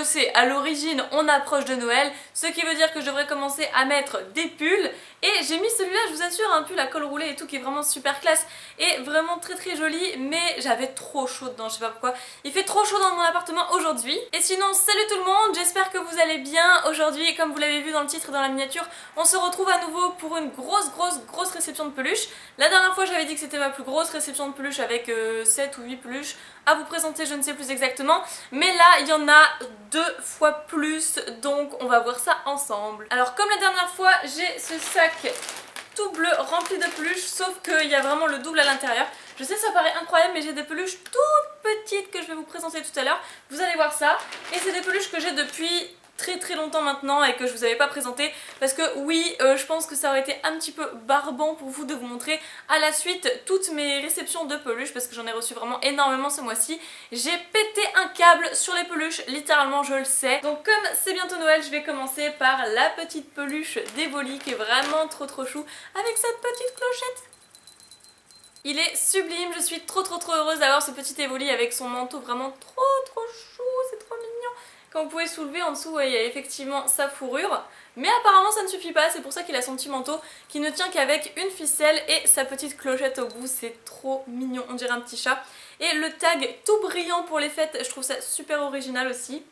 le sais, à l'origine on approche de Noël, ce qui veut dire que je devrais commencer à mettre des pulls. Et j'ai mis celui-là, je vous assure, un pull à col roulé et tout qui est vraiment super classe et vraiment très joli, mais j'avais trop chaud dedans, je sais pas pourquoi. Il fait trop chaud dans mon appartement aujourd'hui. Et sinon, salut tout le monde, j'espère que vous allez bien. Aujourd'hui, comme vous l'avez vu dans le titre et dans la miniature, on se retrouve à nouveau pour une grosse réception de peluches. La dernière fois j'avais dit que c'était ma plus grosse réception de peluches avec 7 ou 8 peluches à vous présenter, je ne sais plus exactement, mais là il y en a 2 fois plus, donc on va voir ça ensemble. Alors comme la dernière fois, j'ai ce sac tout bleu rempli de peluches, sauf qu'il y a vraiment le double à l'intérieur. Je sais, ça paraît incroyable, mais j'ai des peluches toutes petites que je vais vous présenter tout à l'heure, vous allez voir ça. Et c'est des peluches que j'ai depuis très longtemps maintenant et que je vous avais pas présenté parce que oui, je pense que ça aurait été un petit peu barbant pour vous de vous montrer à la suite toutes mes réceptions de peluches parce que j'en ai reçu vraiment énormément ce mois-ci. J'ai pété un câble sur les peluches, littéralement, je le sais. Donc comme c'est bientôt Noël, je vais commencer par la petite peluche d'Evoli qui est vraiment trop chou avec cette petite clochette. Il est sublime, je suis trop heureuse d'avoir ce petit Evoli avec son manteau vraiment trop chou, c'est trop mignon. Comme vous pouvez soulever en dessous, il y a effectivement sa fourrure, mais apparemment ça ne suffit pas, c'est pour ça qu'il a son petit manteau qui ne tient qu'avec une ficelle et sa petite clochette au bout, c'est trop mignon, on dirait un petit chat. Et le tag tout brillant pour les fêtes, je trouve ça super original aussi.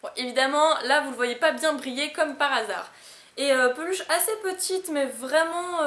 Bon, évidemment, là vous le voyez pas bien briller comme par hasard. Et peluche assez petite mais vraiment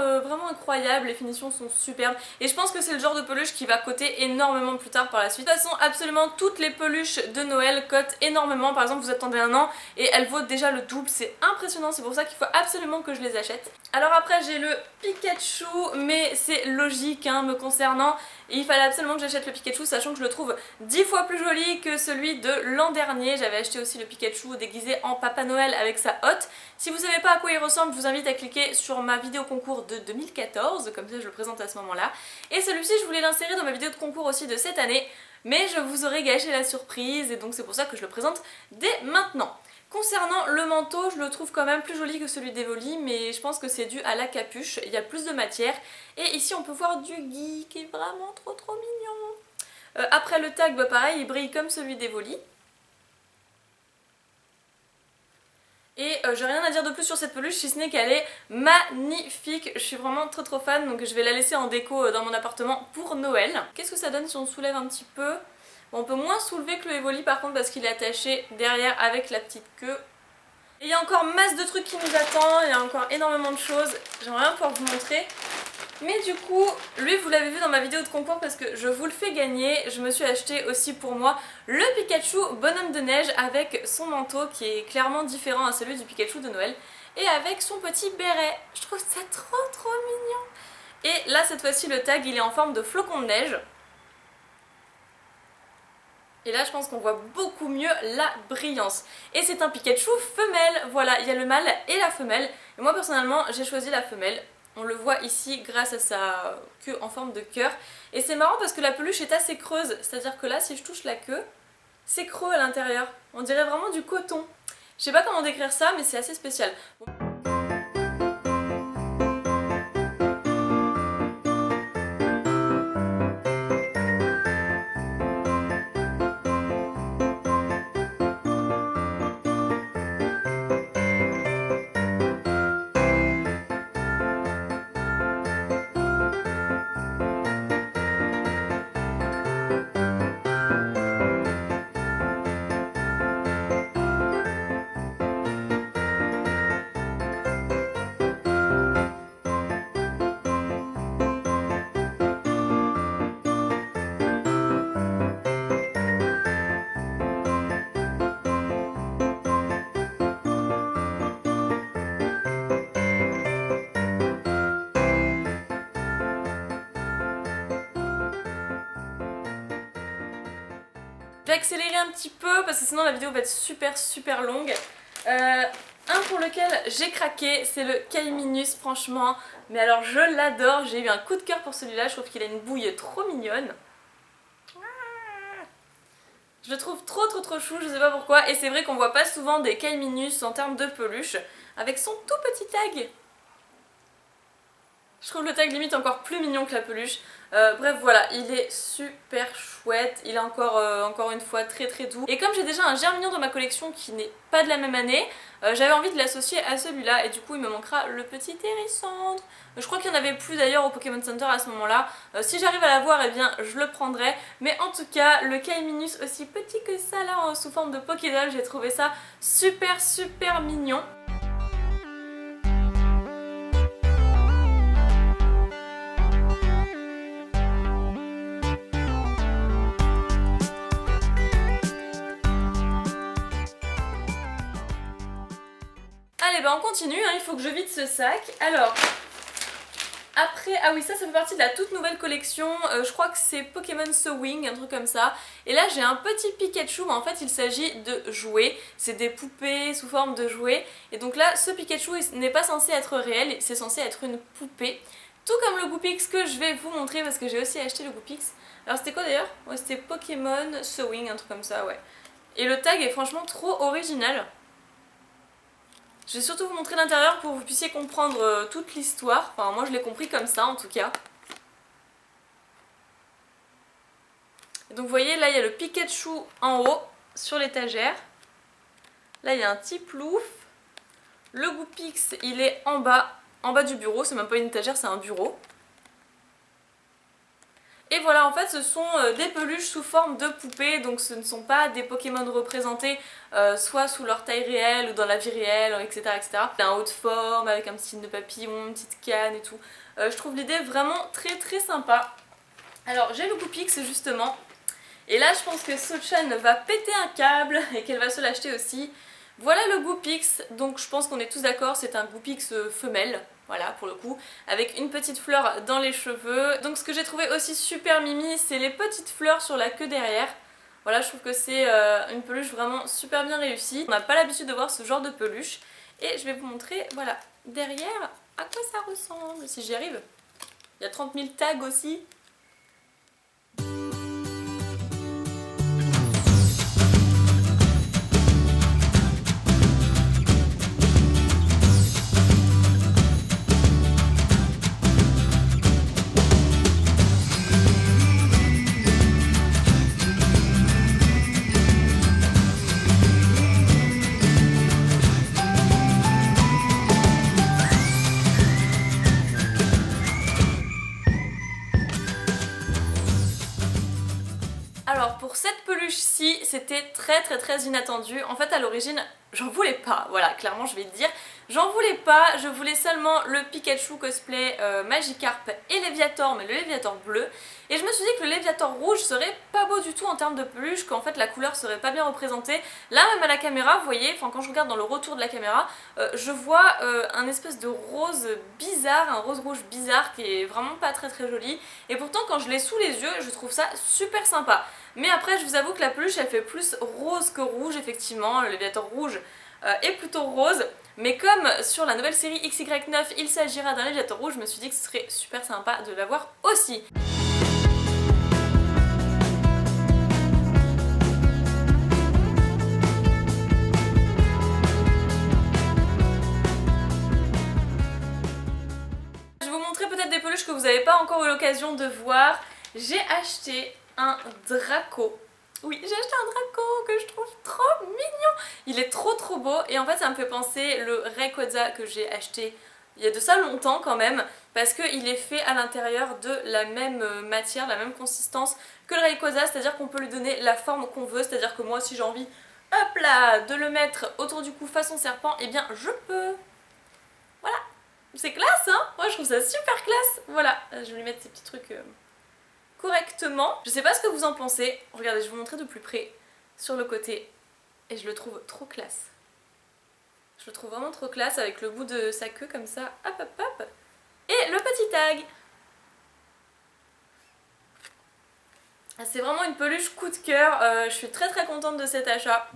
incroyable, les finitions sont superbes et je pense que c'est le genre de peluche qui va coter énormément plus tard par la suite. De toute façon, absolument toutes les peluches de Noël cotent énormément. Par exemple, vous attendez un an et elles vaut déjà le double, c'est impressionnant, c'est pour ça qu'il faut absolument que je les achète. Alors après j'ai le Pikachu, mais c'est logique hein, me concernant, et il fallait absolument que j'achète le Pikachu, sachant que je le trouve 10 fois plus joli que celui de l'an dernier. J'avais acheté aussi le Pikachu déguisé en Papa Noël avec sa hotte. Si vous savez pas à quoi il ressemble, je vous invite à cliquer sur ma vidéo concours de 2014, comme ça je le présente à ce moment-là. Et celui-ci je voulais l'insérer dans ma vidéo de concours aussi de cette année, mais je vous aurais gâché la surprise et donc c'est pour ça que je le présente dès maintenant. Concernant le manteau, je le trouve quand même plus joli que celui d'Evoli, mais je pense que c'est dû à la capuche, il y a plus de matière. Et ici on peut voir du gui qui est vraiment trop mignon. Après le tag, bah pareil, il brille comme celui d'Evoli. Et j'ai rien à dire de plus sur cette peluche si ce n'est qu'elle est magnifique. Je suis vraiment trop fan, donc je vais la laisser en déco dans mon appartement pour Noël. Qu'est-ce que ça donne si on soulève un petit peu? Bon, on peut moins soulever que le Evoli par contre parce qu'il est attaché derrière avec la petite queue. Et il y a encore masse de trucs qui nous attendent, il y a encore énormément de choses. J'aimerais bien pouvoir vous montrer. Mais du coup, lui vous l'avez vu dans ma vidéo de concours parce que je vous le fais gagner. Je me suis acheté aussi pour moi le Pikachu bonhomme de neige avec son manteau qui est clairement différent à celui du Pikachu de Noël. Et avec son petit béret. Je trouve ça trop mignon. Et là cette fois-ci le tag il est en forme de flocon de neige. Et là je pense qu'on voit beaucoup mieux la brillance. Et c'est un Pikachu femelle, voilà, il y a le mâle et la femelle. Et moi personnellement j'ai choisi la femelle. On le voit ici grâce à sa queue en forme de cœur. Et c'est marrant parce que la peluche est assez creuse, c'est-à-dire que là si je touche la queue, c'est creux à l'intérieur. On dirait vraiment du coton. Je sais pas comment décrire ça mais c'est assez spécial. Bon. Je vais accélérer un petit peu parce que sinon la vidéo va être super longue. Un pour lequel j'ai craqué, c'est le Kaiminus, franchement. Mais alors je l'adore, j'ai eu un coup de cœur pour celui-là, je trouve qu'il a une bouille trop mignonne. Je le trouve trop chou, je sais pas pourquoi. Et c'est vrai qu'on voit pas souvent des Kaiminus en termes de peluche avec son tout petit tag. Je trouve le tag limite encore plus mignon que la peluche. Bref voilà, il est super chouette, il est encore une fois très très doux. Et comme j'ai déjà un Germignon dans ma collection qui n'est pas de la même année, j'avais envie de l'associer à celui-là et du coup il me manquera le petit Hérissandre. Je crois qu'il n'y en avait plus d'ailleurs au Pokémon Center à ce moment-là. Si j'arrive à l'avoir, eh bien je le prendrai. Mais en tout cas, le Kaiminus aussi petit que ça là sous forme de Pokédoll, j'ai trouvé ça super super mignon. Allez bah on continue, hein, il faut que je vide ce sac. Alors, après, ah oui ça fait partie de la toute nouvelle collection, je crois que c'est Pokémon Sewing, un truc comme ça. Et là j'ai un petit Pikachu, mais en fait il s'agit de jouets, c'est des poupées sous forme de jouets. Et donc là ce Pikachu n'est pas censé être réel, c'est censé être une poupée. Tout comme le Goopix que je vais vous montrer parce que j'ai aussi acheté le Goopix. Alors c'était quoi d'ailleurs? Ouais c'était Pokémon Sewing, un truc comme ça ouais. Et le tag est franchement trop original. Je vais surtout vous montrer l'intérieur pour que vous puissiez comprendre toute l'histoire. Enfin, moi je l'ai compris comme ça en tout cas. Et donc vous voyez, là il y a le Pikachu en haut sur l'étagère. Là il y a un petit plouf. Le Goopix il est en bas du bureau. C'est même pas une étagère, c'est un bureau. Et voilà, en fait ce sont des peluches sous forme de poupées, donc ce ne sont pas des Pokémon représentés soit sous leur taille réelle ou dans la vie réelle, etc. etc. C'est un haut de forme avec un petit signe de papillon, une petite canne et tout. Je trouve l'idée vraiment très très sympa. Alors j'ai le Goopix justement, et là je pense que Sochan va péter un câble et qu'elle va se l'acheter aussi. Voilà le Goopix, donc je pense qu'on est tous d'accord, c'est un Goopix femelle. Voilà pour le coup, avec une petite fleur dans les cheveux. Donc ce que j'ai trouvé aussi super mimi, c'est les petites fleurs sur la queue derrière. Voilà, je trouve que c'est une peluche vraiment super bien réussie. On n'a pas l'habitude de voir ce genre de peluche. Et je vais vous montrer, voilà, derrière, à quoi ça ressemble, si j'y arrive. Il y a 30 000 tags aussi. Alors pour cette peluche-ci, c'était très très très inattendu. En fait à l'origine, j'en voulais pas, voilà, clairement je vais te dire. J'en voulais pas, je voulais seulement le Pikachu cosplay Magikarp et Léviator, mais le Léviator bleu. Et je me suis dit que le Léviator rouge serait pas beau du tout en termes de peluche, qu'en fait la couleur serait pas bien représentée. Là même à la caméra, vous voyez, enfin quand je regarde dans le retour de la caméra, je vois un espèce de rose bizarre, un rose rouge bizarre qui est vraiment pas très très joli. Et pourtant quand je l'ai sous les yeux, je trouve ça super sympa. Mais après je vous avoue que la peluche elle fait plus rose que rouge effectivement, le Léviator rouge est plutôt rose. Mais comme sur la nouvelle série XY9 il s'agira d'un Léviator rouge, je me suis dit que ce serait super sympa de l'avoir aussi. Je vais vous montrer peut-être des peluches que vous n'avez pas encore eu l'occasion de voir. J'ai acheté un Draco. Oui, j'ai acheté un Draco que je trouve trop mignon. Il est trop trop beau et en fait ça me fait penser le Rayquaza que j'ai acheté il y a de ça longtemps quand même, parce qu'il est fait à l'intérieur de la même matière, la même consistance que le Rayquaza, c'est-à-dire qu'on peut lui donner la forme qu'on veut, c'est-à-dire que moi si j'ai envie, hop là, de le mettre autour du cou façon serpent, eh bien je peux. Voilà, c'est classe hein. Moi je trouve ça super classe. Voilà, je vais lui mettre ces petits trucs correctement. Je sais pas ce que vous en pensez. Regardez, je vais vous montrer de plus près sur le côté. Et je le trouve trop classe. Je le trouve vraiment trop classe avec le bout de sa queue comme ça. Hop hop hop. Et le petit tag. C'est vraiment une peluche coup de cœur. Je suis très très contente de cet achat.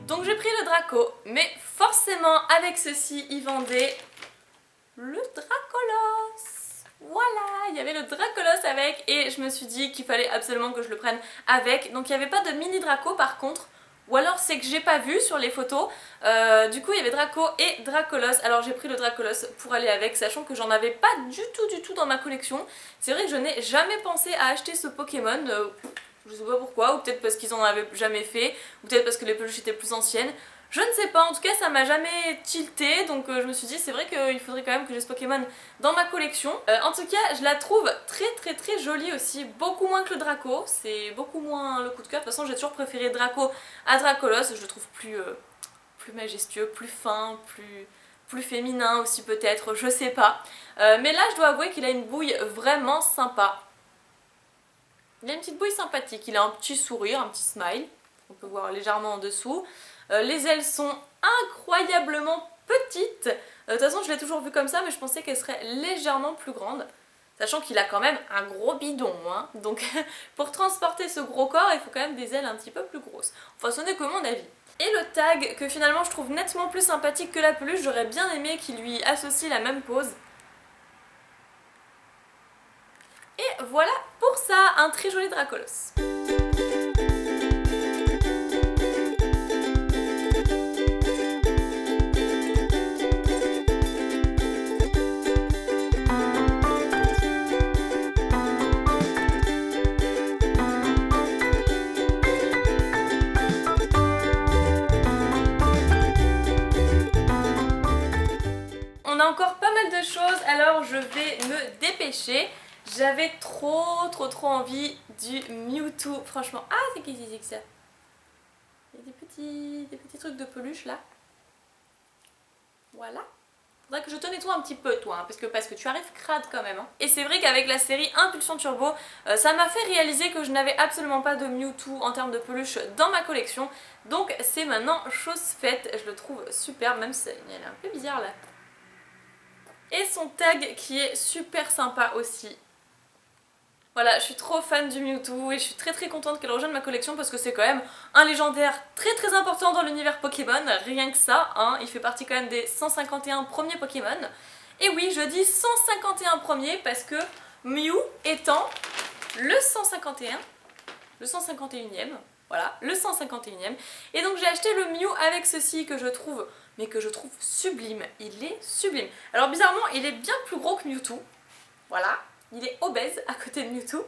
Donc j'ai pris le Draco, mais forcément avec ceci ils vendaient le Dracolos. Voilà, il y avait le Dracolos avec et je me suis dit qu'il fallait absolument que je le prenne avec. Donc il n'y avait pas de mini Draco par contre, ou alors c'est que j'ai pas vu sur les photos. Du coup il y avait Draco et Dracolos. Alors j'ai pris le Dracolos pour aller avec, sachant que j'en avais pas du tout dans ma collection. C'est vrai que je n'ai jamais pensé à acheter ce Pokémon. Je sais pas pourquoi, ou peut-être parce qu'ils en avaient jamais fait, ou peut-être parce que les peluches étaient plus anciennes. Je ne sais pas, en tout cas ça m'a jamais tilté, donc je me suis dit c'est vrai qu'il faudrait quand même que j'ai ce Pokémon dans ma collection. En tout cas je la trouve très jolie aussi, beaucoup moins que le Draco, c'est beaucoup moins le coup de cœur. De toute façon j'ai toujours préféré Draco à Dracolos, je le trouve plus majestueux, plus fin, plus féminin aussi peut-être, je sais pas. Mais là je dois avouer qu'il a une bouille vraiment sympa. Il a une petite bouille sympathique, il a un petit sourire, un petit smile, on peut voir légèrement en dessous. Les ailes sont incroyablement petites. De toute façon je l'ai toujours vu comme ça, mais je pensais qu'elle serait légèrement plus grande. Sachant qu'il a quand même un gros bidon, hein. Donc pour transporter ce gros corps, il faut quand même des ailes un petit peu plus grosses. Enfin ce n'est que mon avis. Et le tag, que finalement je trouve nettement plus sympathique que la peluche, j'aurais bien aimé qu'il lui associe la même pose. Et voilà pour ça, un très joli Dracolos. On a encore pas mal de choses, alors je vais me dépêcher. J'avais trop envie du Mewtwo, franchement. Ah, c'est qui c'est que ça? Il y a des petits trucs de peluche là. Voilà. Faudrait que je te nettoie un petit peu toi, hein, parce que tu arrives crade quand même. Hein. Et c'est vrai qu'avec la série Impulsion Turbo, ça m'a fait réaliser que je n'avais absolument pas de Mewtwo en termes de peluche dans ma collection. Donc c'est maintenant chose faite, je le trouve super, même si elle est un peu bizarre là. Et son tag qui est super sympa aussi. Voilà, je suis trop fan du Mewtwo et je suis très contente qu'elle rejoigne ma collection parce que c'est quand même un légendaire très important dans l'univers Pokémon, rien que ça, hein, il fait partie quand même des 151 premiers Pokémon. Et oui, je dis 151 premiers parce que Mew étant le 151, le 151e, voilà, le 151e. Et donc j'ai acheté le Mew avec ceci que je trouve, mais que je trouve sublime, il est sublime. Alors bizarrement, il est bien plus gros que Mewtwo, voilà. Il est obèse à côté de Mewtwo,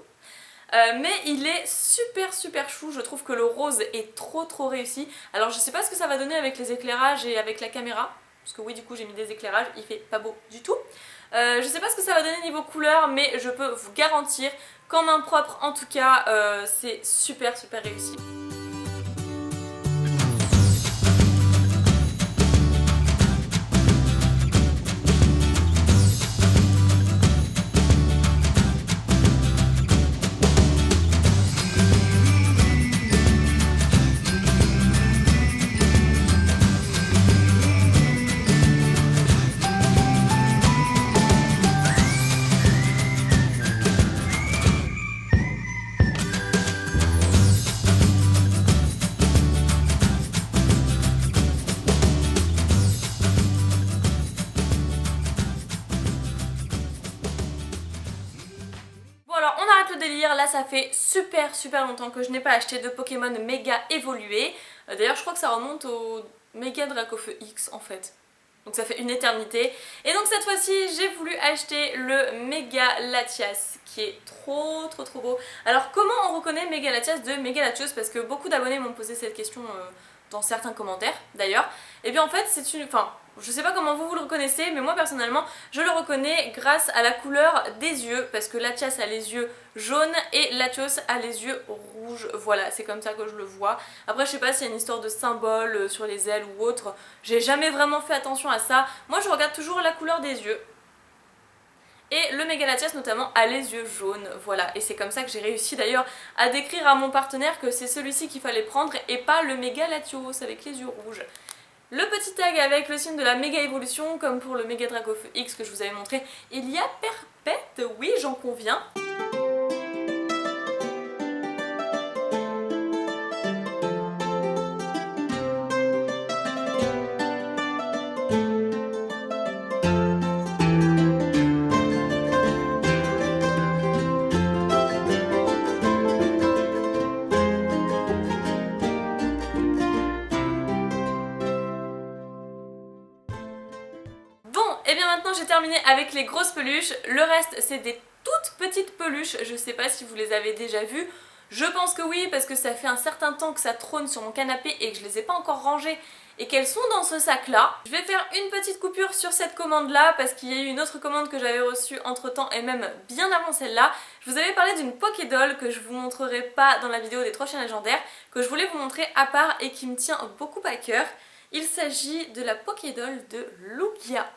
mais il est super chou. Je trouve que le rose est trop réussi. Alors je sais pas ce que ça va donner avec les éclairages et avec la caméra, parce que oui du coup j'ai mis des éclairages, il fait pas beau du tout. Je sais pas ce que ça va donner niveau couleur, mais je peux vous garantir qu'en main propre en tout cas c'est super réussi. Le délire, là ça fait super longtemps que je n'ai pas acheté de Pokémon méga évolué. D'ailleurs je crois que ça remonte au méga Dracofeu X en fait. Donc ça fait une éternité. Et donc cette fois-ci j'ai voulu acheter le méga Latias qui est trop beau. Alors comment on reconnaît méga Latias de méga Latios? Parce que beaucoup d'abonnés m'ont posé cette question dans certains commentaires d'ailleurs. Et bien en fait c'est une... Enfin, je sais pas comment vous le reconnaissez, mais moi personnellement je le reconnais grâce à la couleur des yeux, parce que Latias a les yeux jaunes et Latios a les yeux rouges, voilà, c'est comme ça que je le vois. Après je sais pas s'il y a une histoire de symbole sur les ailes ou autre, j'ai jamais vraiment fait attention à ça. Moi je regarde toujours la couleur des yeux. Et le méga Latias notamment a les yeux jaunes, voilà, et c'est comme ça que j'ai réussi d'ailleurs à décrire à mon partenaire que c'est celui-ci qu'il fallait prendre et pas le méga Latios avec les yeux rouges. Le petit tag avec le signe de la méga évolution, comme pour le méga Dracofeu X que je vous avais montré il y a perpète, oui j'en conviens. maintenant j'ai terminé avec les grosses peluches. Le reste c'est des toutes petites peluches, je sais pas si vous les avez déjà vues. Je pense que oui parce que ça fait un certain temps que ça trône sur mon canapé et que je les ai pas encore rangées et qu'elles sont dans ce sac là. Je vais faire une petite coupure sur cette commande là parce qu'il y a eu une autre commande que j'avais reçue entre temps et même bien avant celle-là. Je vous avais parlé d'une Pokédoll que je vous montrerai pas dans la vidéo des 3 chiens légendaires, que je voulais vous montrer à part et qui me tient beaucoup à cœur. Il s'agit de la Pokédoll de Lugia.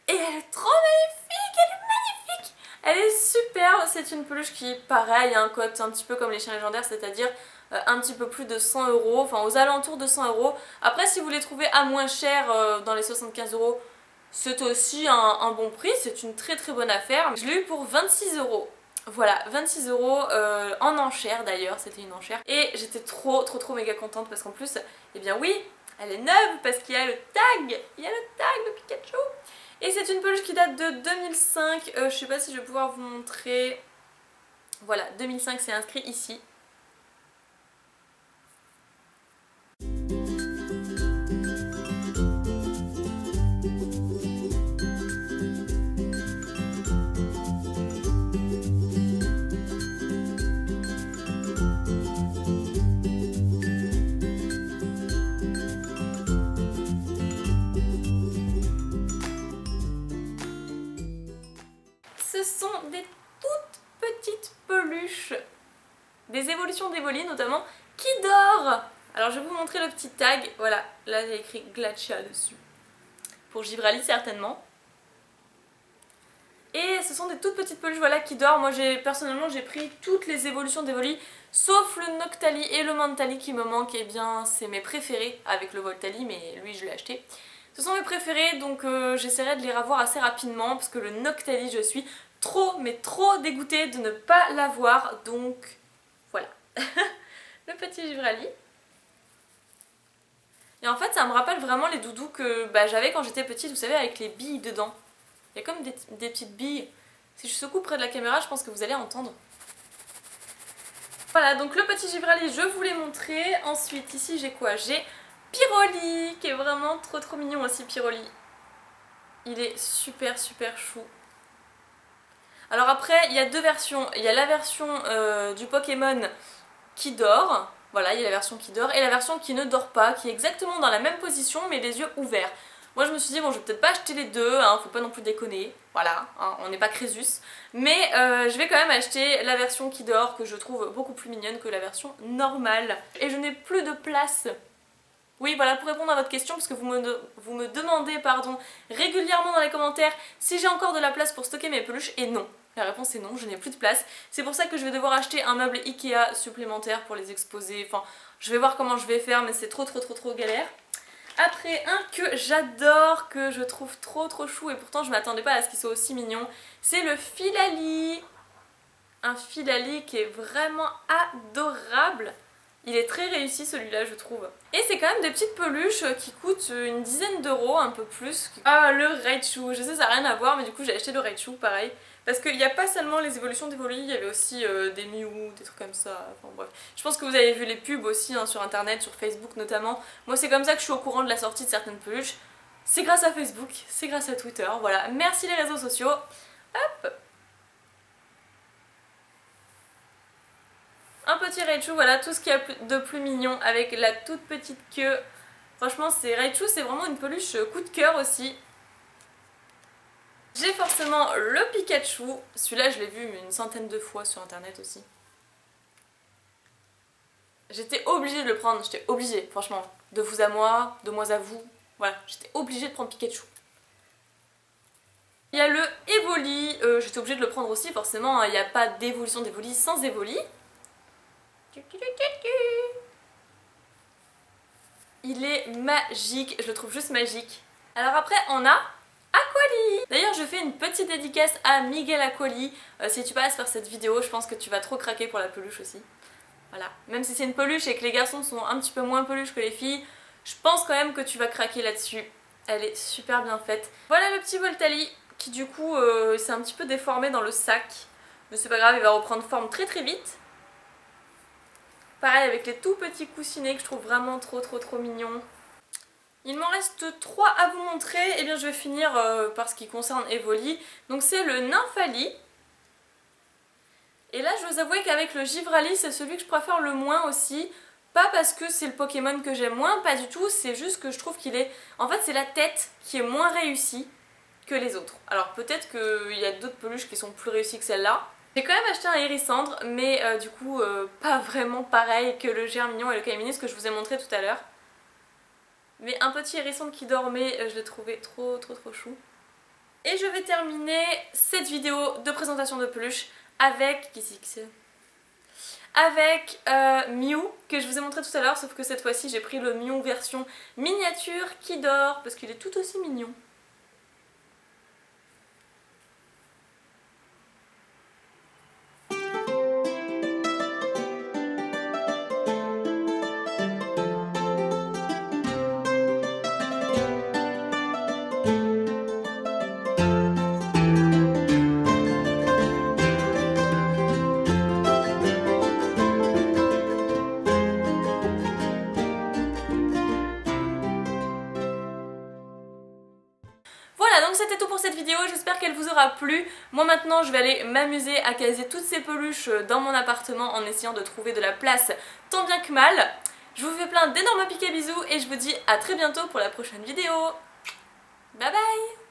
Et elle est trop magnifique, elle est magnifique. Elle est superbe, c'est une peluche qui, pareil, cote un petit peu comme les chiens légendaires, c'est-à-dire un petit peu plus de 100 €, enfin aux alentours de 100 €. Après, si vous les trouvez à moins cher, dans les 75 €, c'est aussi un bon prix, c'est une très très bonne affaire. Je l'ai eu pour 26 €. Voilà, 26 € en enchère d'ailleurs, c'était une enchère. Et j'étais trop méga contente parce qu'en plus, eh bien oui, elle est neuve parce qu'il y a le tag, de Pikachu. Et c'est une peluche qui date de 2005, je sais pas si je vais pouvoir vous montrer. Voilà, 2005 c'est inscrit ici. Ce sont des toutes petites peluches, des évolutions d'Evoli notamment, qui dort. Alors je vais vous montrer le petit tag, voilà, là j'ai écrit Glacia dessus, pour Givrali certainement. Et ce sont des toutes petites peluches voilà, qui dort. Moi personnellement j'ai pris toutes les évolutions d'Evoli, sauf le Noctali et le Mantali qui me manquent, et bien c'est mes préférés avec le Voltali, mais lui je l'ai acheté. Ce sont mes préférés, donc j'essaierai de les revoir assez rapidement parce que le Noctali je suis trop dégoûtée de ne pas l'avoir, donc voilà. Le petit Givrali. Et en fait ça me rappelle vraiment les doudous que j'avais quand j'étais petite, vous savez, avec les billes dedans. Il y a comme des petites billes. Si je secoue près de la caméra, je pense que vous allez entendre. Voilà, donc le petit Givrali, je vous l'ai montré. Ensuite, ici j'ai quoi? J'ai Pyroli, qui est vraiment trop mignon aussi, Pyroli. Il est super chou. Alors après, il y a deux versions. Il y a la version du Pokémon qui dort. Voilà, il y a la version qui dort et la version qui ne dort pas, qui est exactement dans la même position mais les yeux ouverts. Moi je me suis dit bon, je vais peut-être pas acheter les deux, faut pas non plus déconner, voilà, on n'est pas Crésus. Mais je vais quand même acheter la version qui dort que je trouve beaucoup plus mignonne que la version normale. Et je n'ai plus de place. Oui voilà, pour répondre à votre question, parce que vous me demandez régulièrement dans les commentaires si j'ai encore de la place pour stocker mes peluches, et non. La réponse est non, je n'ai plus de place. C'est pour ça que je vais devoir acheter un meuble Ikea supplémentaire pour les exposer. Enfin, je vais voir comment je vais faire, mais c'est trop galère. Après, un que j'adore, que je trouve trop chou, et pourtant je m'attendais pas à ce qu'il soit aussi mignon, c'est le Filali. Un Filali qui est vraiment adorable. Il est très réussi celui-là, je trouve. Et c'est quand même des petites peluches qui coûtent une dizaine d'euros, un peu plus. Ah, le Raichu, je sais ça n'a rien à voir, mais du coup j'ai acheté le Raichu, pareil. Parce qu'il n'y a pas seulement les évolutions d'Evoli, il y avait aussi des Mew, des trucs comme ça, enfin bref. Je pense que vous avez vu les pubs aussi sur internet, sur Facebook notamment. Moi c'est comme ça que je suis au courant de la sortie de certaines peluches. C'est grâce à Facebook, c'est grâce à Twitter, voilà. Merci les réseaux sociaux. Hop. Un petit Raichu, voilà, tout ce qu'il y a de plus mignon avec la toute petite queue. Franchement, Raichu, c'est vraiment une peluche coup de cœur aussi. J'ai forcément le Pikachu. Celui-là, je l'ai vu une centaine de fois sur internet aussi. J'étais obligée de le prendre, j'étais obligée, franchement. De vous à moi, de moi à vous. Voilà, j'étais obligée de prendre Pikachu. Il y a le Evoli, j'étais obligée de le prendre aussi, forcément. Il n'y a pas d'évolution d'Evoli sans Evoli. Il est magique, je le trouve juste magique. Alors après, on a Aquali. D'ailleurs je fais une petite dédicace à Miguel Aquali. Si tu passes par cette vidéo, je pense que tu vas trop craquer pour la peluche aussi. Voilà, même si c'est une peluche et que les garçons sont un petit peu moins peluches que les filles, je pense quand même que tu vas craquer là-dessus. Elle est super bien faite. Voilà le petit Voltali qui du coup s'est un petit peu déformé dans le sac. Mais c'est pas grave, il va reprendre forme très vite. Pareil avec les tout petits coussinets que je trouve vraiment trop mignons. Il m'en reste 3 à vous montrer, et bien je vais finir par ce qui concerne Evoli. Donc c'est le Nymphali. Et là je dois avouer qu'avec le Givrali c'est celui que je préfère le moins aussi. Pas parce que c'est le Pokémon que j'aime moins, pas du tout, c'est juste que je trouve qu'il est... En fait c'est la tête qui est moins réussie que les autres. Alors peut-être qu'il y a d'autres peluches qui sont plus réussies que celle-là. J'ai quand même acheté un Hérissandre, mais du coup pas vraiment pareil que le Germignon et le Caiminis que je vous ai montré tout à l'heure. Mais un petit Hérissandre qui dormait, je l'ai trouvé trop chou. Et je vais terminer cette vidéo de présentation de peluche avec... Qu'est-ce que c'est ? Avec Mew, que je vous ai montré tout à l'heure, sauf que cette fois-ci j'ai pris le Mew version miniature qui dort, parce qu'il est tout aussi mignon. Voilà, donc c'était tout pour cette vidéo, j'espère qu'elle vous aura plu. Moi maintenant je vais aller m'amuser à caser toutes ces peluches dans mon appartement en essayant de trouver de la place tant bien que mal. Je vous fais plein d'énormes piquets bisous et je vous dis à très bientôt pour la prochaine vidéo. Bye bye!